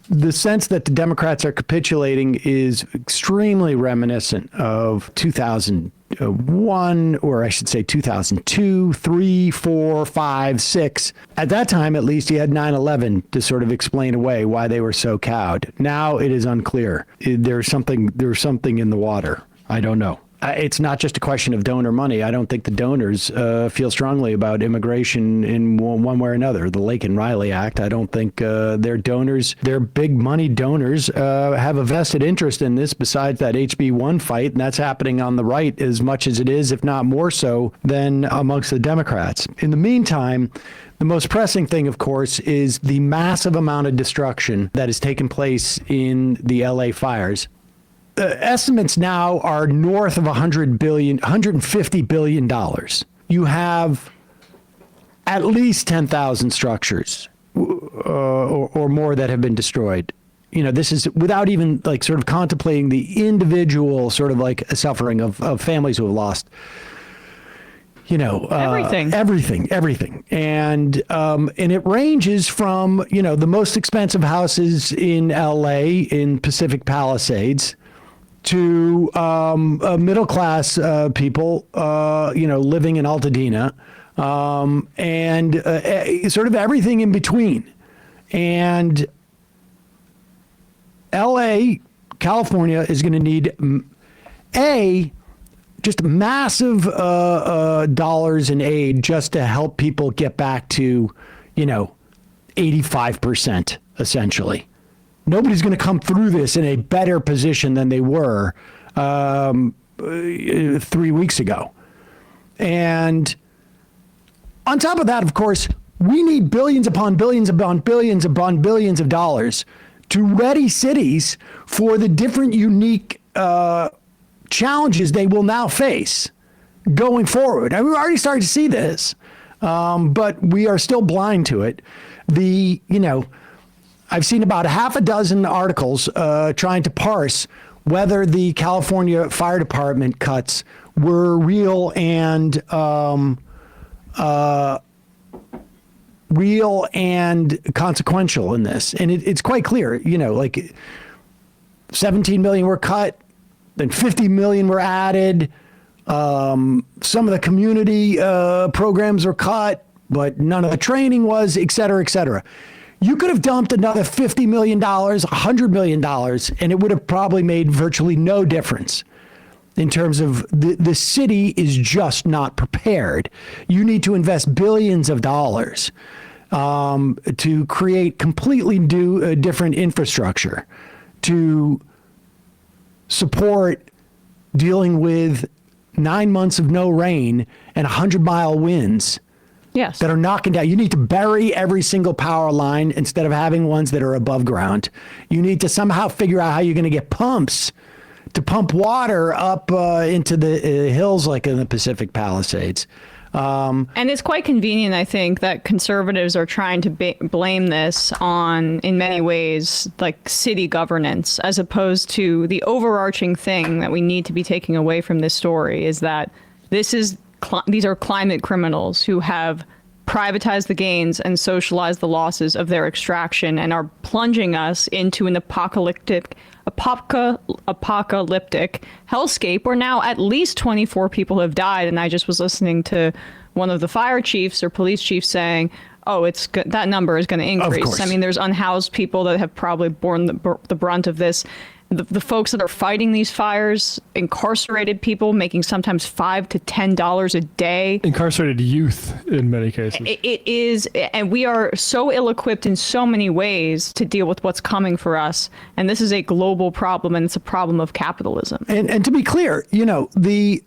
the sense that the Democrats are capitulating is extremely reminiscent of 2001, or I should say 2002, 3, 4, 5, 6. At that time, at least, you had 9/11 to sort of explain away why they were so cowed. Now it is unclear. There's something in the water. I don't know. It's not just a question of donor money. I don't think the donors feel strongly about immigration in one way or another. The Lake and Riley Act, I don't think their donors, their big money donors, have a vested interest in this besides that HB1 fight. And that's happening on the right as much as it is, if not more so, than amongst the Democrats. In the meantime, the most pressing thing, of course, is the massive amount of destruction that has taken place in the LA fires. Estimates now are north of $150 billion. You have at least 10,000 structures or more that have been destroyed. You know, this is without even like sort of contemplating the individual sort of like suffering of families who have lost, you know, everything. And it ranges from, you know, the most expensive houses in LA in Pacific Palisades to middle-class people, you know, living in Altadena, and sort of everything in between. And L.A., California, is going to need, just massive dollars in aid just to help people get back to, you know, 85%, essentially. Nobody's going to come through this in a better position than they were 3 weeks ago. And on top of that, of course, we need billions upon billions upon billions upon billions of dollars to ready cities for the different unique challenges they will now face going forward. I mean, we're already starting to see this, but we are still blind to it. I've seen about a half a dozen articles trying to parse whether the California Fire Department cuts were real and consequential in this. And it's quite clear, you know, like 17 million were cut, then 50 million were added. Some of the community programs were cut, but none of the training was, et cetera, et cetera. You could have dumped another $50 million, $100 million, and it would have probably made virtually no difference in terms of the city is just not prepared. You need to invest billions of dollars to create completely different infrastructure to support dealing with 9 months of no rain and 100-mile winds. Yes. That are knocking down. You need to bury every single power line instead of having ones that are above ground. You need to somehow figure out how you're going to get pumps to pump water up into the hills like in the Pacific Palisades. And it's quite convenient, I think, that conservatives are trying to blame this on, in many ways, like city governance, as opposed to the overarching thing that we need to be taking away from this story is that these are climate criminals who have privatized the gains and socialized the losses of their extraction and are plunging us into an apocalyptic hellscape where now at least 24 people have died. And I just was listening to one of the fire chiefs or police chiefs saying, oh, that number is going to increase. I mean, there's unhoused people that have probably borne the brunt of this. The folks that are fighting these fires, incarcerated people making sometimes $5 to $10 a day. Incarcerated youth in many cases. It is, and we are so ill-equipped in so many ways to deal with what's coming for us. And this is a global problem, and it's a problem of capitalism. And to be clear, you know, the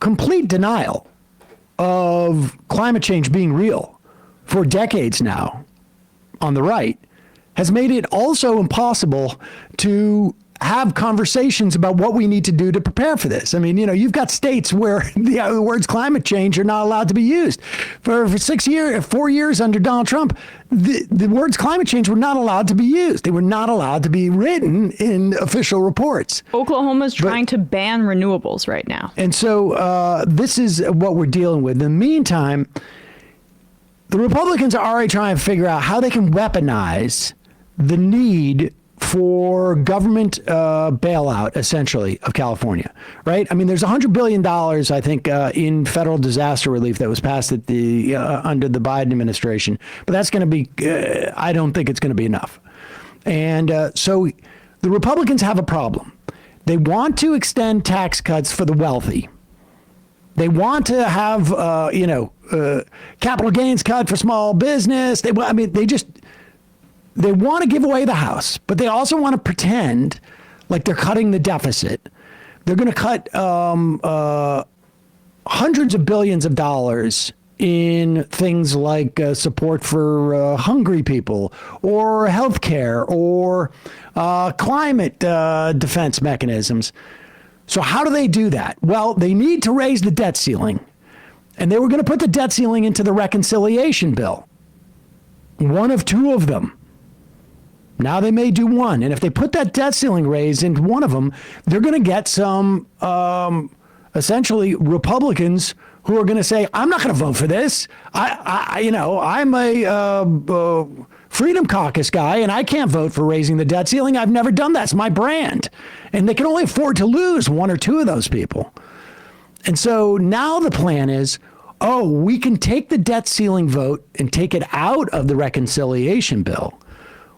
complete denial of climate change being real for decades now on the right has made it also impossible to have conversations about what we need to do to prepare for this. I mean, you know, you've got states where the words climate change are not allowed to be used. For 4 years under Donald Trump, the words climate change were not allowed to be used. They were not allowed to be written in official reports. Oklahoma's trying to ban renewables right now. And so this is what we're dealing with. In the meantime, the Republicans are already trying to figure out how they can weaponize the need for government bailout, essentially, of California, right? I mean, there's $100 billion, I think, in federal disaster relief that was passed at the under the Biden administration. But that's going to be, I don't think it's going to be enough. And so the Republicans have a problem. They want to extend tax cuts for the wealthy. They want to have, capital gains cut for small business. They want to give away the House, but they also want to pretend like they're cutting the deficit. They're going to cut hundreds of billions of dollars in things like support for hungry people or healthcare or climate defense mechanisms. So how do they do that? Well, they need to raise the debt ceiling. And they were going to put the debt ceiling into the reconciliation bill. One of two of them. Now they may do one. And if they put that debt ceiling raise into one of them, they're going to get some, essentially, Republicans who are going to say, I'm not going to vote for this. I'm a Freedom Caucus guy, and I can't vote for raising the debt ceiling. I've never done that. It's my brand. And they can only afford to lose one or two of those people. And so now the plan is, we can take the debt ceiling vote and take it out of the reconciliation bill,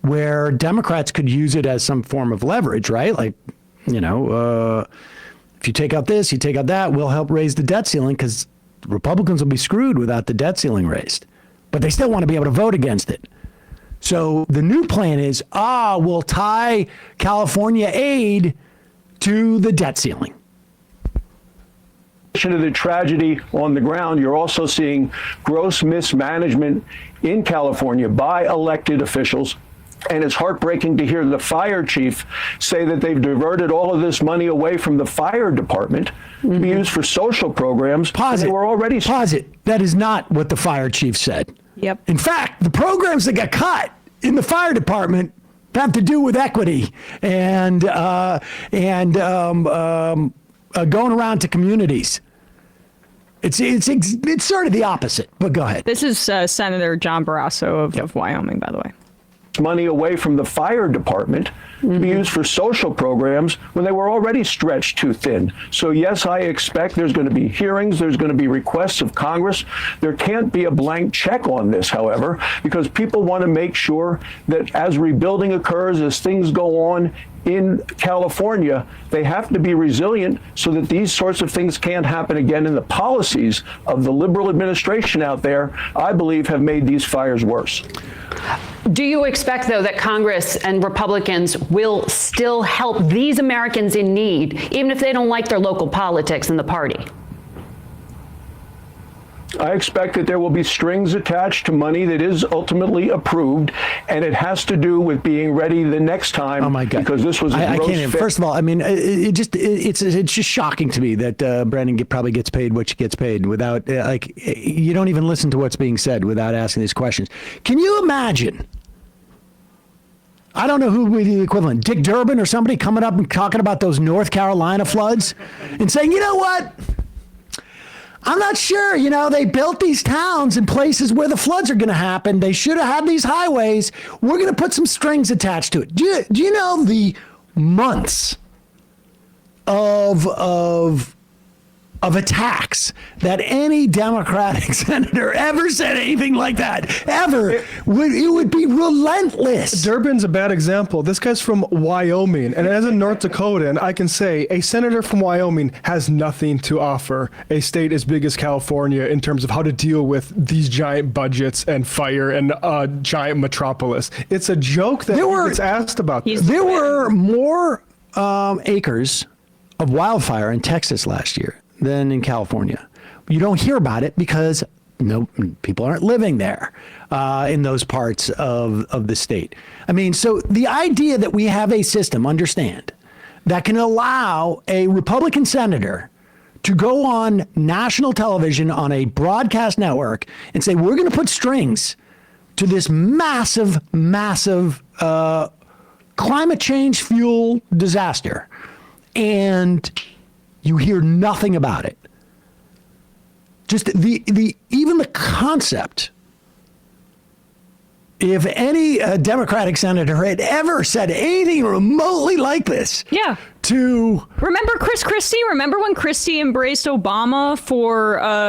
where Democrats could use it as some form of leverage, right? Like, if you take out this, you take out that, we'll help raise the debt ceiling because Republicans will be screwed without the debt ceiling raised. But they still want to be able to vote against it. So the new plan is, we'll tie California aid to the debt ceiling. In addition to the tragedy on the ground, you're also seeing gross mismanagement in California by elected officials. And it's heartbreaking to hear the fire chief say that they've diverted all of this money away from the fire department to be used for social programs. Pause it. Pause it. That is not what the fire chief said. Yep. In fact, the programs that got cut in the fire department have to do with equity and going around to communities. It's sort of the opposite, but go ahead. This is Senator John Barrasso of Wyoming, by the way. Money away from the fire department to be used for social programs when they were already stretched too thin. So yes, I expect there's going to be hearings, there's going to be requests of Congress. There can't be a blank check on this, however, because people want to make sure that as rebuilding occurs, as things go on in California, they have to be resilient so that these sorts of things can't happen again. And the policies of the liberal administration out there, I believe, have made these fires worse. Do you expect, though, that Congress and Republicans will still help these Americans in need, even if they don't like their local politics and the party? I expect that there will be strings attached to money that is ultimately approved, and it has to do with being ready the next time. Oh my God! Because this was I can't even. First of all, I mean, it's just shocking to me that Brandon probably gets paid what she gets paid without you don't even listen to what's being said without asking these questions. Can you imagine? I don't know who would be the equivalent, Dick Durbin or somebody coming up and talking about those North Carolina floods and saying, you know what? I'm not sure. They built these towns in places where the floods are going to happen. They should have had these highways. We're going to put some strings attached to it. Do you know the months of attacks that any Democratic senator ever said anything like that? Ever. It would be relentless. Durbin's a bad example. This guy's from Wyoming, and as a North Dakotan, I can say a senator from Wyoming has nothing to offer a state as big as California in terms of how to deal with these giant budgets and fire and a giant metropolis. It's a joke that gets asked about this. There were more acres of wildfire in Texas last year than in California. You don't hear about it because people aren't living there in those parts of the state. I mean, so the idea that we have a system, understand, that can allow a Republican senator to go on national television on a broadcast network and say, we're going to put strings to this massive climate change fuel disaster, and you hear nothing about it. Just even the concept if any Democratic senator had ever said anything remotely like this, Yeah. to Remember Chris Christie? Remember when Christie embraced Obama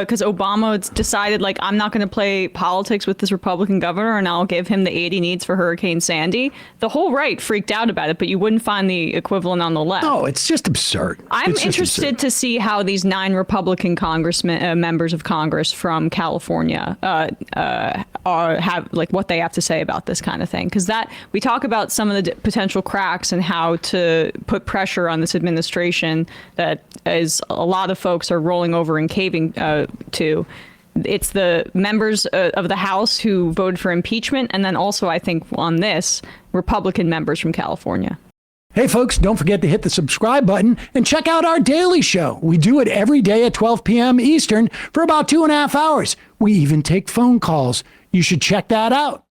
because Obama decided, like, I'm not going to play politics with this Republican governor and I'll give him the aid he needs for Hurricane Sandy? The whole right freaked out about it, but you wouldn't find the equivalent on the left. no, it's just absurd. I'm It's just interested absurd. to see how these 9 Republican congressmen, members of Congress from California, have like what they have to say about this kind of thing. Because that we talk about some of the potential cracks and how to put pressure on this administration that is a lot of folks are rolling over and caving to. It's the members of the House who voted for impeachment, and then also I think on this Republican members from California. Hey, folks, don't forget to hit the subscribe button and check out our daily show. We do it every day at 12 p.m. Eastern for about 2.5 hours. We even take phone calls. You should check that out.